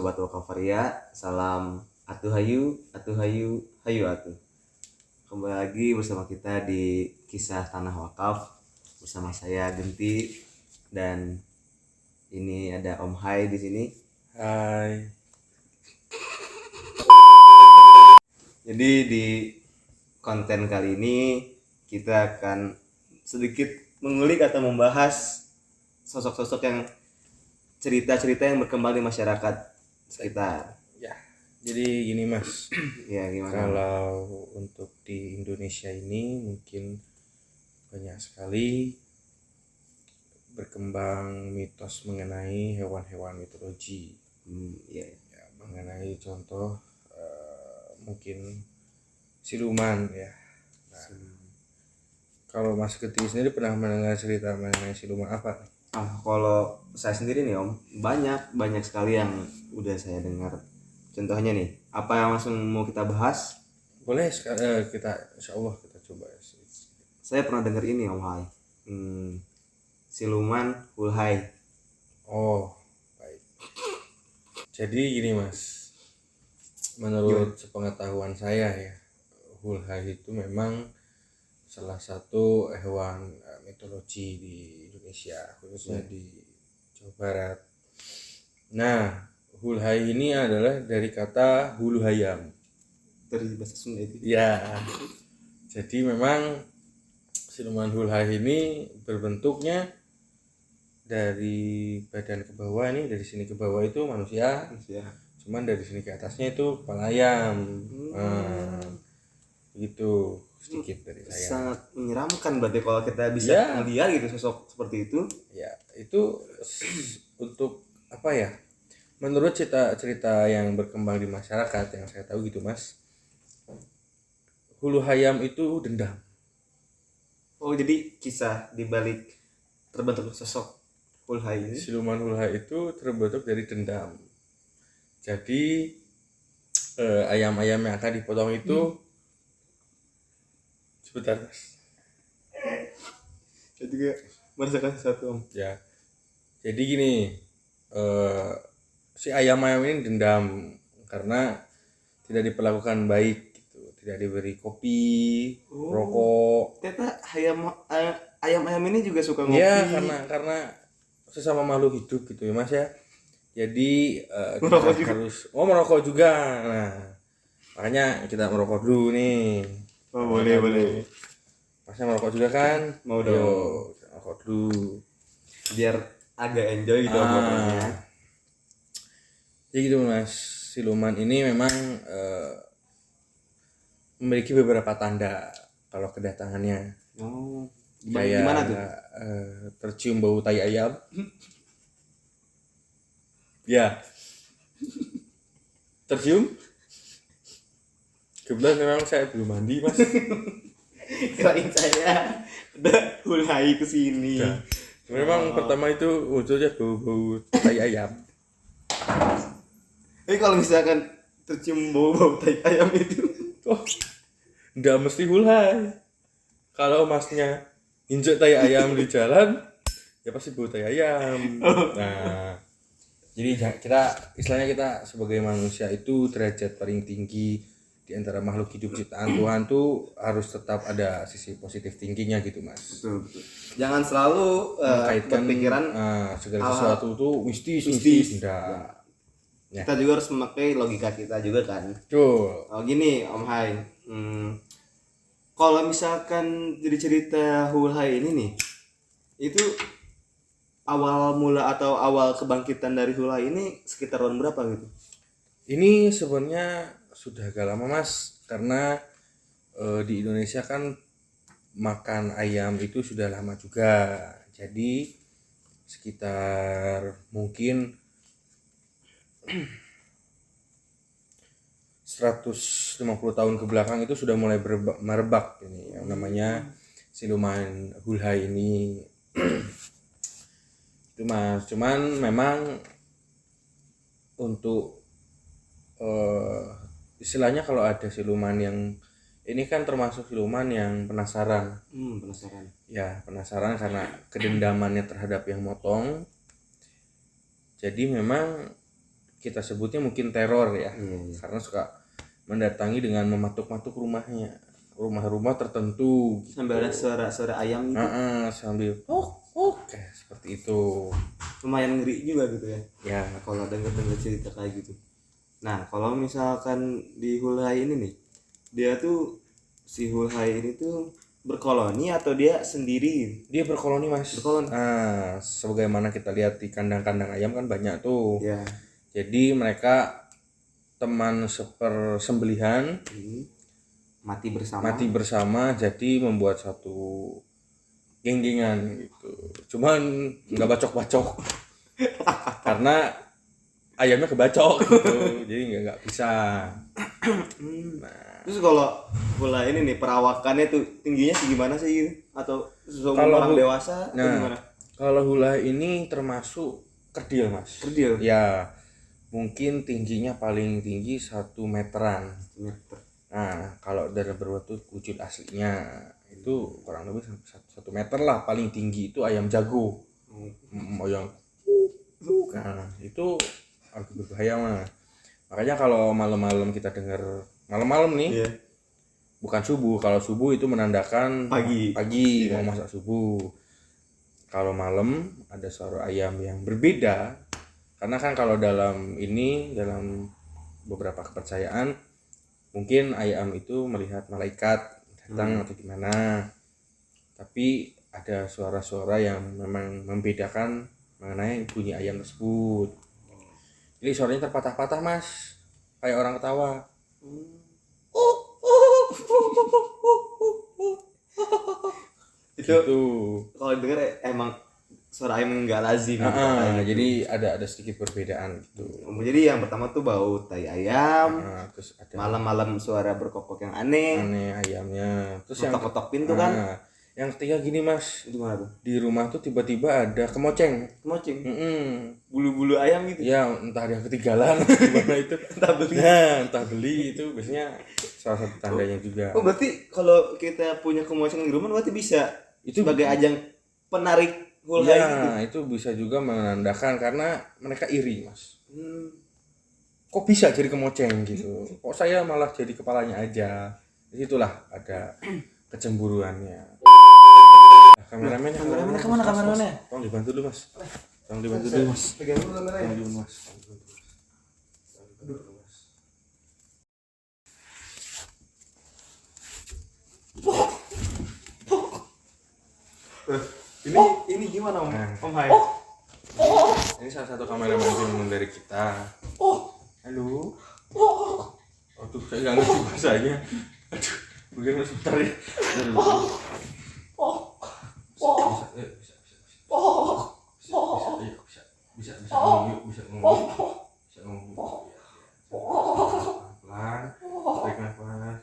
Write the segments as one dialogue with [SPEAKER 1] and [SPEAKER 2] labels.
[SPEAKER 1] Sobat Wakafaria, salam atuh hayu, hayu atuh. Kembali lagi bersama kita di kisah Tanah Wakaf bersama saya Genti dan ini ada Om Hai di sini.
[SPEAKER 2] Hai.
[SPEAKER 1] Jadi di konten kali ini kita akan sedikit mengulik atau membahas sosok-sosok yang cerita-cerita yang berkembang di masyarakat sekitar.
[SPEAKER 2] Ya, jadi gini Mas.
[SPEAKER 1] Ya gimana?
[SPEAKER 2] Kalau untuk di Indonesia ini mungkin banyak sekali berkembang mitos mengenai hewan-hewan mitologi.
[SPEAKER 1] Ya.
[SPEAKER 2] Ya, mengenai contoh mungkin siluman ya. Nah, kalau Mas Geti sendiri pernah mendengar cerita mengenai siluman apa?
[SPEAKER 1] Kalau saya sendiri nih Om, banyak sekali yang udah saya dengar. Contohnya nih, apa yang langsung mau kita bahas?
[SPEAKER 2] Boleh kita insya Allah kita coba.
[SPEAKER 1] Saya pernah dengar ini Om Hai, siluman Hulhai.
[SPEAKER 2] Oh, baik. Jadi gini Mas, menurut sepengetahuan saya ya, Hulhai itu memang salah satu hewan mitologi di Indonesia, khususnya di Jawa Barat. Nah, Hulhai ini adalah dari kata hulu hayam.
[SPEAKER 1] Dari bahasa Sunda itu.
[SPEAKER 2] Ya, jadi memang siluman Hulhai ini berbentuknya dari badan ke bawah ini, dari sini ke bawah itu manusia, cuman dari sini ke atasnya itu kepala ayam. Begitu sedikit dari saya.
[SPEAKER 1] Sangat menyeramkan berarti kalau kita bisa melihat gitu sosok seperti itu.
[SPEAKER 2] Ya, itu untuk apa ya? Menurut cerita yang berkembang di masyarakat yang saya tahu gitu Mas, hulu hayam itu dendam.
[SPEAKER 1] Oh, jadi kisah dibalik terbentuk sosok Hulhai ini.
[SPEAKER 2] Siluman Hulhai itu terbentuk dari dendam. Jadi ayam-ayam yang akan dipotong itu sebentar Mas.
[SPEAKER 1] Saya juga merasakan sesuatu Om.
[SPEAKER 2] Ya. Jadi gini, si ayam-ayam ini dendam karena tidak diperlakukan baik gitu, tidak diberi kopi, rokok.
[SPEAKER 1] Ternyata ayam-ayam ini juga suka ngopi.
[SPEAKER 2] Ya, karena sesama makhluk hidup gitu ya Mas ya. Jadi kita harus merokok juga. Nah, makanya kita merokok dulu nih.
[SPEAKER 1] Oh, boleh.
[SPEAKER 2] Masnya merokok juga kan?
[SPEAKER 1] Mau dong.
[SPEAKER 2] Merokok dulu.
[SPEAKER 1] Biar agak enjoy gitu ngobrolnya.
[SPEAKER 2] Jadi gitu Mas, siluman ini memang memiliki beberapa tanda kalau kedatangannya.
[SPEAKER 1] Oh,
[SPEAKER 2] Gimana tuh? Tercium bau tai ayam. Ya. Tercium? Kebetulan memang saya belum mandi Mas.
[SPEAKER 1] Kirain saya udah Hulhai kesini.
[SPEAKER 2] Ya. Memang pertama itu munculnya bau-bau tai ayam.
[SPEAKER 1] Kalau misalkan tercium bau-bau tai ayam itu,
[SPEAKER 2] Nggak mesti Hulhai. Kalau Masnya injek tai ayam di jalan, ya pasti bau tai ayam. Nah, jadi istilahnya kita sebagai manusia itu derajat paling tinggi di antara makhluk hidup ciptaan Tuhan tuh harus tetap ada sisi positif tingginya gitu Mas.
[SPEAKER 1] Betul. Jangan selalu berpikiran
[SPEAKER 2] segala sesuatu tuh mistis. Enggak.
[SPEAKER 1] Ya. Kita juga harus memakai logika kita juga kan.
[SPEAKER 2] Betul.
[SPEAKER 1] Gini Om Hai, kalau misalkan jadi cerita Hulhai ini nih, itu awal mula atau awal kebangkitan dari Hulhai ini sekitar tahun berapa gitu?
[SPEAKER 2] Ini sebenarnya sudah agak lama Mas, karena di Indonesia kan makan ayam itu sudah lama juga. Jadi sekitar mungkin 150 tahun ke belakang itu sudah mulai merebak ini yang namanya siluman Hulhai ini. Itu Mas, cuman memang untuk istilahnya kalau ada siluman yang ini kan termasuk siluman yang penasaran.
[SPEAKER 1] Penasaran.
[SPEAKER 2] Ya, penasaran karena kedendamannya terhadap yang motong. Jadi memang kita sebutnya mungkin teror ya.
[SPEAKER 1] Iya.
[SPEAKER 2] Karena suka mendatangi dengan mematuk-matuk rumah-rumah tertentu gitu.
[SPEAKER 1] Sambil ada suara-suara ayam gitu.
[SPEAKER 2] Sambil kayak seperti itu.
[SPEAKER 1] Lumayan ngeri juga gitu ya.
[SPEAKER 2] Ya,
[SPEAKER 1] Kalau denger cerita kayak gitu. Nah, kalau misalkan di Hulhai ini nih, dia tuh si Hulhai ini tuh berkoloni atau dia sendiri?
[SPEAKER 2] dia berkoloni Mas.
[SPEAKER 1] Berkoloni.
[SPEAKER 2] Nah, sebagaimana kita lihat di kandang-kandang ayam kan banyak tuh.
[SPEAKER 1] Ya.
[SPEAKER 2] Jadi mereka teman sepersembelihan,
[SPEAKER 1] Mati bersama.
[SPEAKER 2] jadi membuat satu geng-gengan gitu. Cuman nggak bacok-bacok karena ayamnya kebacok gitu. Jadi nggak bisa.
[SPEAKER 1] Terus kalau bola ini nih perawakannya tuh tingginya segimana sih gitu? Atau sesuai
[SPEAKER 2] Kalau
[SPEAKER 1] orang dewasa atau gimana?
[SPEAKER 2] Kalau hula ini termasuk kerdil Mas.
[SPEAKER 1] Kerdil.
[SPEAKER 2] Ya, mungkin tingginya paling tinggi 1 meteran.
[SPEAKER 1] Meter.
[SPEAKER 2] Nah, kalau dari berbentuk wujud aslinya itu kurang lebih 1 meter lah paling tinggi itu ayam jago. Ayam. Nah, itu agak berbahaya mah. Makanya kalau malam-malam kita dengar malam-malam nih,
[SPEAKER 1] Iya.
[SPEAKER 2] bukan subuh. Kalau subuh itu menandakan
[SPEAKER 1] Pagi.
[SPEAKER 2] mau masak subuh. Kalau malam ada suara ayam yang berbeda. Karena kan kalau dalam beberapa kepercayaan mungkin ayam itu melihat malaikat datang atau gimana. Tapi ada suara-suara yang memang membedakan mengenai bunyi ayam tersebut. Jadi suaranya terpatah-patah Mas, kayak orang ketawa.
[SPEAKER 1] Itu
[SPEAKER 2] Gitu.
[SPEAKER 1] kalau denger emang suara ayam nggak lazim.
[SPEAKER 2] Jadi ada sedikit perbedaan gitu.
[SPEAKER 1] Jadi yang pertama tuh bau tai ayam.
[SPEAKER 2] Terus ada
[SPEAKER 1] Malam-malam suara berkokok yang aneh.
[SPEAKER 2] ayamnya. Terus yang
[SPEAKER 1] Kotok-kotok pintu kan.
[SPEAKER 2] Yang ketiga gini Mas,
[SPEAKER 1] Itu gimana tuh?
[SPEAKER 2] di rumah tuh tiba-tiba ada kemoceng.
[SPEAKER 1] Kemoceng. Bulu-bulu ayam gitu.
[SPEAKER 2] Ya entah dia ketinggalan gimana itu. Entah beli itu biasanya salah satu tandanya juga.
[SPEAKER 1] Oh berarti kalau kita punya kemoceng di rumah berarti bisa
[SPEAKER 2] Itu
[SPEAKER 1] sebagai ajang penarik Hulhai gitu.
[SPEAKER 2] itu bisa juga menandakan karena mereka iri Mas. Kok bisa jadi kemoceng gitu? Kok saya malah jadi kepalanya aja? Disitulah ada kecemburuannya. Kameramen
[SPEAKER 1] Kemana kameramennya?
[SPEAKER 2] Tolong dibantu dulu Mas. Tolong dibantu dulu Mas.
[SPEAKER 1] Pegang dulu kameranya.
[SPEAKER 2] Tolong dulu Mas.
[SPEAKER 1] Ini gimana Om?
[SPEAKER 2] Nah.
[SPEAKER 1] Om Hai.
[SPEAKER 2] Ini salah satu kameramen film dari kita. Halo. Aduh, saya nggak ngerti bahasanya. Aduh, bagaimana sebentar ya. Bisa ngomong. Pelan, tarik nafas.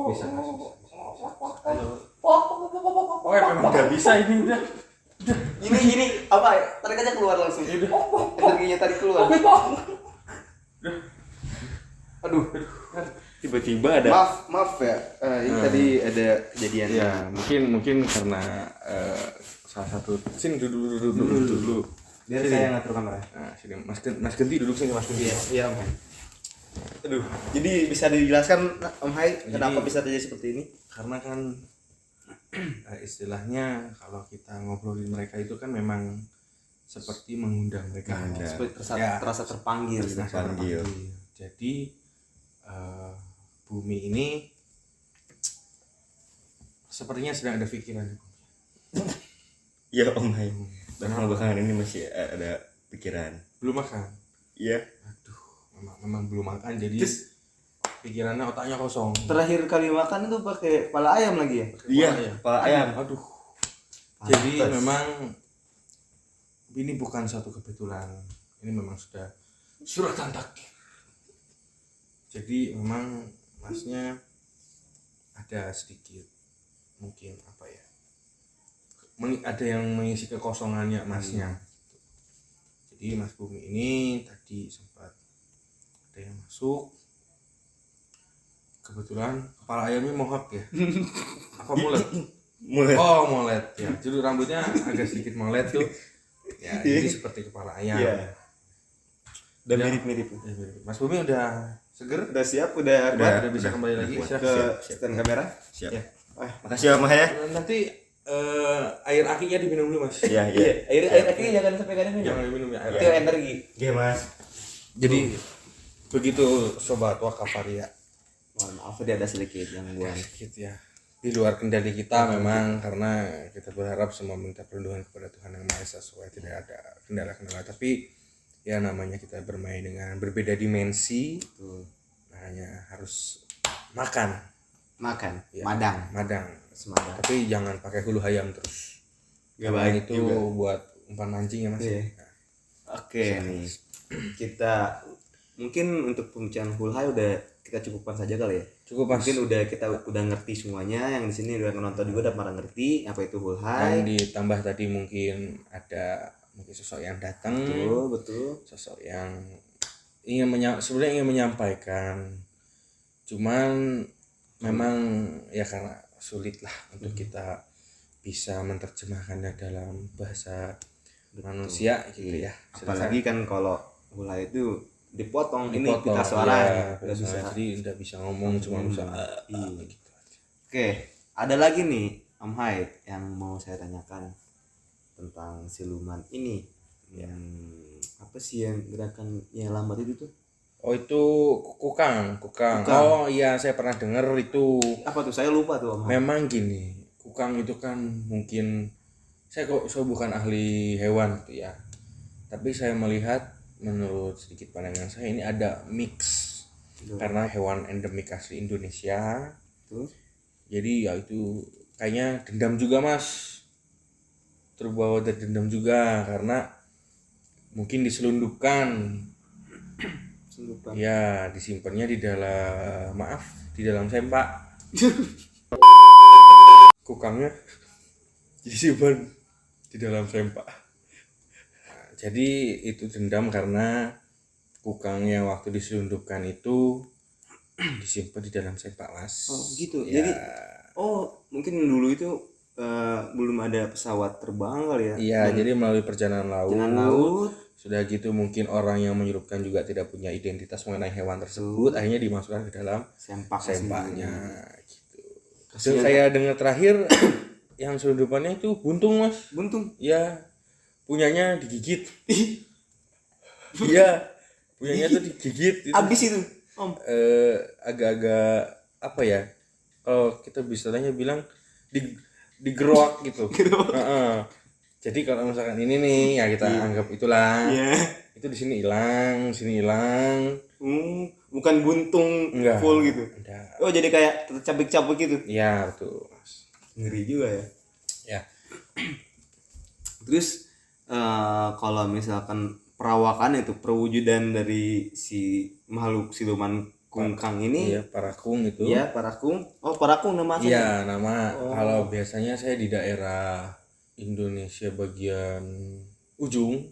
[SPEAKER 2] Bisa. Halo. Oh ya memang nggak bisa ini udah.
[SPEAKER 1] Ini apa? Tarik aja keluar langsung. Energinya tarik keluar. Aduh.
[SPEAKER 2] Tiba-tiba ada.
[SPEAKER 1] Maaf ya. Ini tadi ada kejadian.
[SPEAKER 2] Ya mungkin karena salah satu sini dulu.
[SPEAKER 1] Biar
[SPEAKER 2] Sini.
[SPEAKER 1] saya ngatur kamera.
[SPEAKER 2] Nah, sini Mas Genti duduk sini Mas Genti.
[SPEAKER 1] Iya Om Hai. Aduh. Jadi bisa dijelaskan Om Hai kenapa
[SPEAKER 2] Jadi-
[SPEAKER 1] bisa terjadi seperti ini?
[SPEAKER 2] Karena kan istilahnya kalau kita ngobrolin mereka itu kan memang seperti mengundang mereka.
[SPEAKER 1] Seperti
[SPEAKER 2] Ya.
[SPEAKER 1] terasa terpanggil.
[SPEAKER 2] Terpanggil. Jadi bumi ini sepertinya sedang ada pikiran.
[SPEAKER 3] Iya Om Hai. Dan belakangan ini masih ada pikiran.
[SPEAKER 2] Belum makan.
[SPEAKER 3] Iya.
[SPEAKER 2] Aduh, memang belum makan jadi
[SPEAKER 1] Terus-
[SPEAKER 2] pikirannya otaknya kosong.
[SPEAKER 1] Terakhir kali makan itu pakai kepala ayam lagi ya?
[SPEAKER 3] Iya.
[SPEAKER 2] Kepala
[SPEAKER 3] Kepala ayam.
[SPEAKER 2] Aduh. Jadi
[SPEAKER 3] Pantes.
[SPEAKER 2] memang ini bukan satu kebetulan. Ini memang sudah suratan takdir. Jadi memang masnya ada sedikit mungkin apa ya? Ada yang mengisi kekosongannya masnya. Jadi Mas Bumi ini tadi sempat ada yang masuk. Kebetulan kepala ayamnya mohak ya. Apa mulet?
[SPEAKER 3] Mulai.
[SPEAKER 2] Oh molet ya. Jadi rambutnya agak sedikit molet tuh. Ya jadi seperti kepala ayam.
[SPEAKER 3] Iya.
[SPEAKER 1] Udah
[SPEAKER 2] Ya.
[SPEAKER 1] mirip-mirip.
[SPEAKER 2] Mas Bumi udah seger?
[SPEAKER 1] Udah siap, udah
[SPEAKER 2] Udah bisa kembali lagi.
[SPEAKER 3] Udah.
[SPEAKER 2] Silahkan.
[SPEAKER 1] ke stand kamera.
[SPEAKER 3] Siap.
[SPEAKER 1] Ya. Wah,
[SPEAKER 3] Makasih Om Hai ya.
[SPEAKER 2] Nanti air akinya diminum dulu Mas.
[SPEAKER 3] Iya,
[SPEAKER 1] iya,
[SPEAKER 3] iya.
[SPEAKER 1] air akhirnya jangan sampai kadang
[SPEAKER 2] Jangan diminum ya air.
[SPEAKER 1] Itu energi.
[SPEAKER 3] Iya, Mas.
[SPEAKER 2] Jadi begitu sobat Wakafaria.
[SPEAKER 1] Mohon maaf dia ada sedikit gangguan.
[SPEAKER 2] Gitu ya. Di luar kendali kita memang karena kita berharap semua minta perlindungan kepada Tuhan Yang Maha Esa supaya tidak ada kendala-kendala, tapi ya namanya kita bermain dengan berbeda dimensi,
[SPEAKER 1] Tuh.
[SPEAKER 2] makanya harus makan
[SPEAKER 1] Makan,
[SPEAKER 2] ya, madang.
[SPEAKER 1] semangat.
[SPEAKER 2] Tapi jangan pakai hulu hayam terus.
[SPEAKER 1] Gak
[SPEAKER 2] Karena
[SPEAKER 1] baik
[SPEAKER 2] itu
[SPEAKER 1] juga.
[SPEAKER 2] buat umpan mancing ya Mas.
[SPEAKER 1] Iya. Oke nih, kita mungkin untuk pembicaraan Hulhai udah kita cukupkan saja kali ya.
[SPEAKER 2] Cukup Mas.
[SPEAKER 1] Mungkin kita udah ngerti semuanya, yang di sini udah nonton juga udah pada ngerti apa itu
[SPEAKER 2] Dan
[SPEAKER 1] Hulhai.
[SPEAKER 2] ditambah tadi mungkin ada sosok yang datang,
[SPEAKER 1] Betul.
[SPEAKER 2] sosok yang sebenarnya ingin menyampaikan, cuman memang ya karena sulit lah untuk kita bisa menerjemahkannya dalam bahasa manusia gitu ya.
[SPEAKER 1] Apalagi kan kalau Hulhai itu dipotong, ini
[SPEAKER 2] Dipotong,
[SPEAKER 1] pita suara
[SPEAKER 2] ya,
[SPEAKER 1] nggak bisa.
[SPEAKER 2] jadi tidak bisa ngomong, cuma bisa
[SPEAKER 1] Iya.
[SPEAKER 2] gitu.
[SPEAKER 1] Oke, ada lagi nih Om Hai yang mau saya tanyakan tentang siluman ini. Yang apa sih yang gerakan yang lambat itu tuh?
[SPEAKER 2] Oh itu kukang.
[SPEAKER 1] Kukang.
[SPEAKER 2] Oh iya saya pernah dengar itu.
[SPEAKER 1] Apa tuh? Saya lupa tuh Om Hai.
[SPEAKER 2] Memang gini, kukang itu kan mungkin saya bukan ahli hewan gitu ya, tapi saya melihat menurut sedikit pandangan saya ini ada mix karena hewan endemik asli Indonesia.
[SPEAKER 1] Tuh.
[SPEAKER 2] Jadi ya itu kayaknya dendam juga Mas, terbawa dari dendam juga karena mungkin diselundupkan
[SPEAKER 1] Lupa.
[SPEAKER 2] ya, disimpannya di dalam sempak. Kukangnya disimpan di dalam sempak. Nah, jadi itu dendam karena kukangnya waktu diselundupkan itu disimpan di dalam sempak Mas.
[SPEAKER 1] Oh gitu.
[SPEAKER 2] Ya,
[SPEAKER 1] Jadi mungkin dulu itu belum ada pesawat terbang kali ya.
[SPEAKER 2] iya, jadi melalui perjalanan
[SPEAKER 1] laut.
[SPEAKER 2] Sudah gitu mungkin orang yang menyelundupkan juga tidak punya identitas mengenai hewan tersebut, akhirnya dimasukkan ke dalam sempaknya gitu. Terus saya dengar terakhir yang selundupannya itu buntung Mas.
[SPEAKER 1] Buntung.
[SPEAKER 2] Ya, punyanya digigit. Iya, punyanya tuh digigit. Itu,
[SPEAKER 1] Abis itu Om.
[SPEAKER 2] agak-agak apa ya? Kalau kita bisanya bilang digeroak gitu. Heeh. Jadi kalau misalkan ini nih ya kita anggap itulah.
[SPEAKER 1] Iya.
[SPEAKER 2] Itu di sini hilang, sini hilang.
[SPEAKER 1] Bukan buntung
[SPEAKER 2] Enggak.
[SPEAKER 1] full gitu.
[SPEAKER 2] Enggak.
[SPEAKER 1] Oh jadi kayak tercabik-cabik gitu.
[SPEAKER 2] Iya, betul Mas.
[SPEAKER 1] Ngeri juga ya.
[SPEAKER 2] Ya.
[SPEAKER 1] Terus kalau misalkan perawakan itu perwujudan dari si makhluk siluman kungkang ini,
[SPEAKER 2] Iya, parakung itu.
[SPEAKER 1] ya parakung. Oh parakung nama aslinya.
[SPEAKER 2] Iya, nama kalau biasanya saya di daerah Indonesia bagian ujung.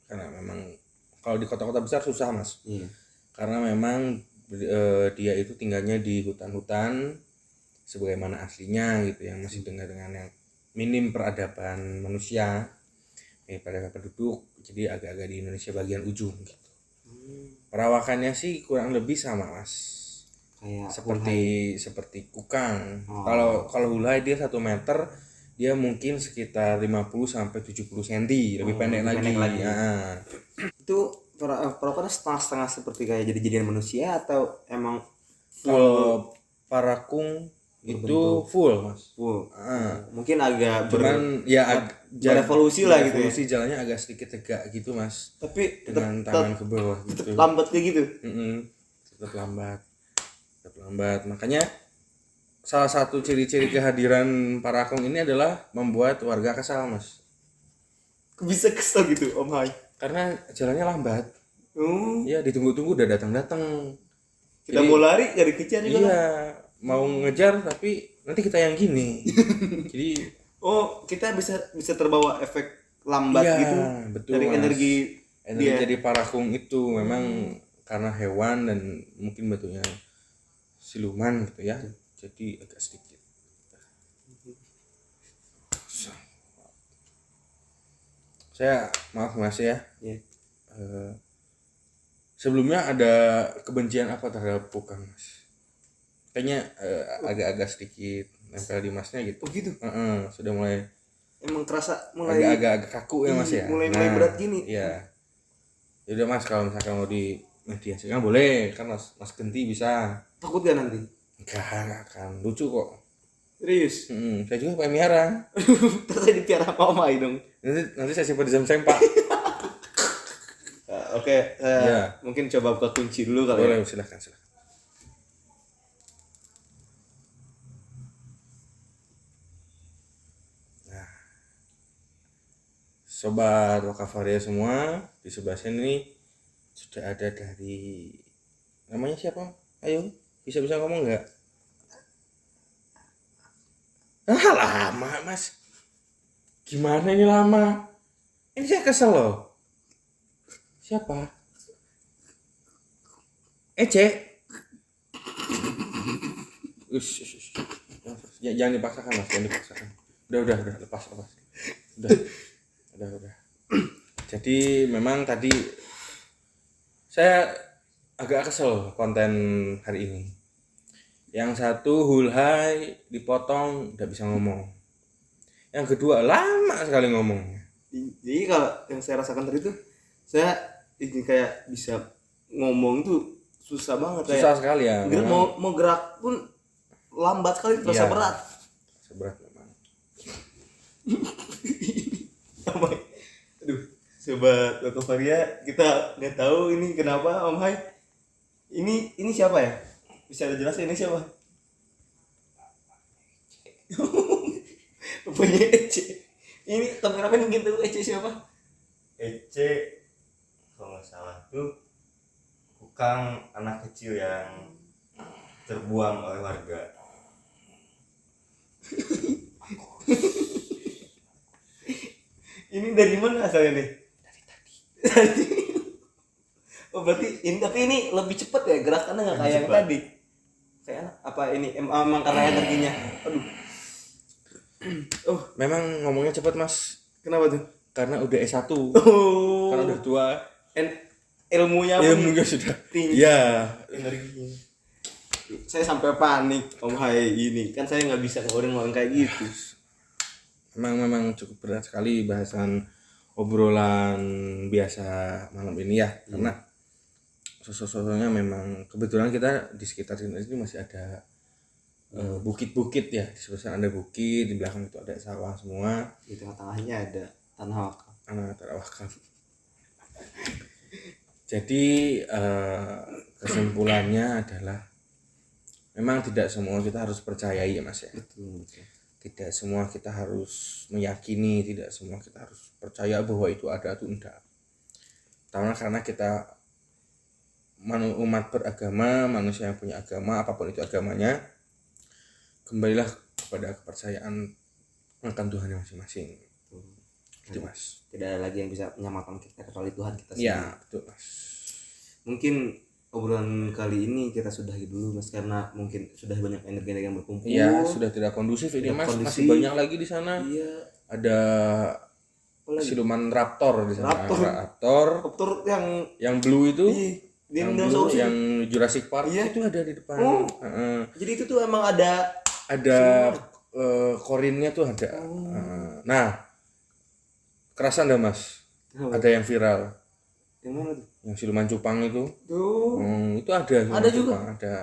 [SPEAKER 2] Karena memang kalau di kota-kota besar susah Mas.
[SPEAKER 1] Iya.
[SPEAKER 2] Karena memang dia itu tinggalnya di hutan-hutan sebagaimana aslinya gitu, yang masih dengan yang minim peradaban manusia pada penduduk, jadi agak-agak di Indonesia bagian ujung gitu. Perawakannya sih kurang lebih sama Mas,
[SPEAKER 1] Kayak
[SPEAKER 2] seperti kukang. Kalau hulai dia 1 meter, dia mungkin sekitar 50 sampai 70 cm, lebih pendek lagi. Nah,
[SPEAKER 1] itu perawakannya setengah-setengah seperti kayak jadi-jadian manusia atau emang
[SPEAKER 2] full parakung itu full Mas.
[SPEAKER 1] full? Mungkin agak
[SPEAKER 2] Cuman ya
[SPEAKER 1] berevolusi lah gitu ya.
[SPEAKER 2] Evolusi jalannya agak sedikit tegak gitu Mas,
[SPEAKER 1] Tapi
[SPEAKER 2] dengan tangan ke bawah gitu.
[SPEAKER 1] lambat kayak gitu.
[SPEAKER 2] Tetap lambat. Makanya salah satu ciri-ciri kehadiran parakung ini adalah membuat warga kesal Mas,
[SPEAKER 1] Bisa kesel gitu Om Hai.
[SPEAKER 2] karena jalannya lambat.
[SPEAKER 1] Oh,
[SPEAKER 2] Ya ditunggu-tunggu udah datang.
[SPEAKER 1] kita mau lari jadi kejar juga.
[SPEAKER 2] Iya, mau ngejar tapi nanti kita yang gini. Jadi
[SPEAKER 1] Kita bisa terbawa efek lambat
[SPEAKER 2] iya,
[SPEAKER 1] gitu
[SPEAKER 2] betul,
[SPEAKER 1] dari
[SPEAKER 2] Mas.
[SPEAKER 1] energi
[SPEAKER 2] Dari parakung itu memang karena hewan dan mungkin bentuknya siluman gitu ya, jadi agak sedikit. Saya maaf Mas ya,
[SPEAKER 1] Iya.
[SPEAKER 2] sebelumnya ada kebencian apa terhadap Pukang Mas? Kayaknya agak-agak sedikit nempel di Masnya gitu.
[SPEAKER 1] Oh gitu.
[SPEAKER 2] Sudah mulai
[SPEAKER 1] Emang kerasa mulai
[SPEAKER 2] agak-agak kaku ya Mas ya.
[SPEAKER 1] mulai berat gini.
[SPEAKER 2] Iya. Ya udah Mas, kalau misalkan mau di mediasikan boleh, kan Mas Genti bisa.
[SPEAKER 1] Takut gak nanti?
[SPEAKER 2] Enggak akan, lucu kok.
[SPEAKER 1] Serius?
[SPEAKER 2] Saya juga pengen miara.
[SPEAKER 1] Terus saya dipiara apa Omai dong?
[SPEAKER 2] Nanti saya simpan di sempak.
[SPEAKER 1] Oke,
[SPEAKER 2] Iya.
[SPEAKER 1] mungkin coba buka kunci dulu kali ya.
[SPEAKER 2] Boleh, silahkan. Nah, sobat Wakafaria semua, di sebelah sini sudah ada dari, namanya siapa? Ayo, bisa ngomong nggak? Lama Mas. Gimana ini lama? Ini saya kesel loh. Siapa? Ece. Ush. Jangan dipaksakan Mas, jangan dipaksakan. Udah, lepas. Udah. Jadi memang tadi saya agak kesel konten hari ini. Yang satu hulhai dipotong, udah bisa ngomong. Yang kedua lama sekali ngomongnya.
[SPEAKER 1] Jadi kalau yang saya rasakan tadi tuh, saya ini kayak bisa ngomong tuh susah banget.
[SPEAKER 2] Susah sekali ya.
[SPEAKER 1] Mau gerak pun lambat sekali, terasa
[SPEAKER 2] Iya.
[SPEAKER 1] berat.
[SPEAKER 2] Seberat memang.
[SPEAKER 1] Aduh, sobat Wakafaria, kita nggak tahu ini kenapa Om Hai. Ini siapa ya? Bisa dijelasin ini siapa? Punya Ece. Ini kameramen gitu, Ece siapa?
[SPEAKER 3] Ece kalau nggak salah tuh Pukang, anak kecil yang terbuang oleh warga.
[SPEAKER 1] Ini dari mana asalnya nih? Dari tadi. Oh berarti ini, tapi ini lebih cepat ya gerakannya, nggak kayak yang
[SPEAKER 3] Cepat.
[SPEAKER 1] tadi. Kayak anak apa ini emang karena energinya. Aduh. Oh,
[SPEAKER 2] Memang ngomongnya cepat Mas,
[SPEAKER 1] kenapa tuh?
[SPEAKER 2] karena udah S1.
[SPEAKER 1] Oh.
[SPEAKER 2] Karena udah tua.
[SPEAKER 1] Ilmunya pun
[SPEAKER 2] Ilmunya sudah
[SPEAKER 1] tinggi.
[SPEAKER 2] ya.
[SPEAKER 1] Energinya. Saya sampai panik Om Hai ini. Kan saya nggak bisa ngomong kayak gitu.
[SPEAKER 2] Memang cukup berat sekali bahasan obrolan biasa malam ini ya. Karena sosok-sosoknya memang kebetulan kita di sekitar sini masih ada bukit-bukit ya. Di sebelah sana ada bukit, di belakang itu ada sawah semua.
[SPEAKER 1] Di tengah-tengahnya ada tanah wakaf.
[SPEAKER 2] Anak wakaf. Jadi kesimpulannya adalah memang tidak semua kita harus percayai ya Mas ya.
[SPEAKER 1] Betul.
[SPEAKER 2] Tidak semua kita harus meyakini, tidak semua kita harus percaya bahwa itu ada atau enggak. Karena kita umat beragama, manusia yang punya agama, apapun itu agamanya, kembalilah kepada kepercayaan akan Tuhan masing-masing. Gitu Mas.
[SPEAKER 1] Tidak ada lagi yang bisa menyamakan kita kecuali Tuhan kita sendiri.
[SPEAKER 2] Iya, betul Mas.
[SPEAKER 1] Mungkin obrolan kali ini kita sudahi dulu Mas, karena mungkin sudah banyak energi yang berkumpul.
[SPEAKER 2] Iya, sudah tidak kondusif ini
[SPEAKER 1] Tidak
[SPEAKER 2] Mas.
[SPEAKER 1] kondusif.
[SPEAKER 2] Masih banyak lagi di sana.
[SPEAKER 1] Iya.
[SPEAKER 2] Ada
[SPEAKER 1] Apalagi?
[SPEAKER 2] siluman raptor di sana.
[SPEAKER 1] Raptor
[SPEAKER 2] Yang blue itu,
[SPEAKER 1] yang
[SPEAKER 2] blue,
[SPEAKER 1] dinosaurus
[SPEAKER 2] yang Jurassic Park
[SPEAKER 1] Iya.
[SPEAKER 2] itu ada di depan.
[SPEAKER 1] Oh. Jadi itu tuh emang ada
[SPEAKER 2] Korinnya tuh ada. Nah, kerasan dah Mas. Ada yang viral.
[SPEAKER 1] Yang mana tuh?
[SPEAKER 2] Yang siluman cupang itu.
[SPEAKER 1] Tuh.
[SPEAKER 2] Itu ada. siluman
[SPEAKER 1] Ada juga?
[SPEAKER 2] cupang, ada.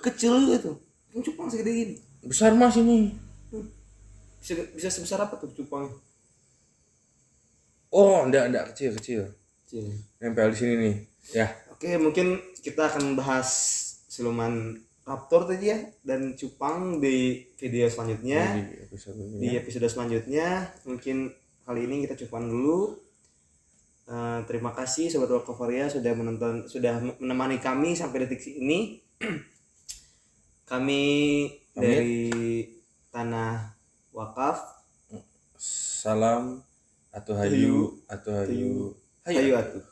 [SPEAKER 1] Kecil juga tuh. Yang cupang segede gini.
[SPEAKER 2] Besar Mas ini.
[SPEAKER 1] Bisa sebesar apa tuh cupangnya?
[SPEAKER 2] Oh, enggak kecil.
[SPEAKER 1] Kecil.
[SPEAKER 2] Nempel di sini nih. Ya.
[SPEAKER 1] Oke, mungkin kita akan bahas siluman raptor tadi ya dan cupang di video selanjutnya. Di episode selanjutnya. Mungkin kali ini kita cukupkan dulu. Terima kasih sobat Wakafaria sudah menemani kami sampai detik ini. Kami dari Tanah Wakaf.
[SPEAKER 2] Salam atau hayu.
[SPEAKER 1] Hayu atuh.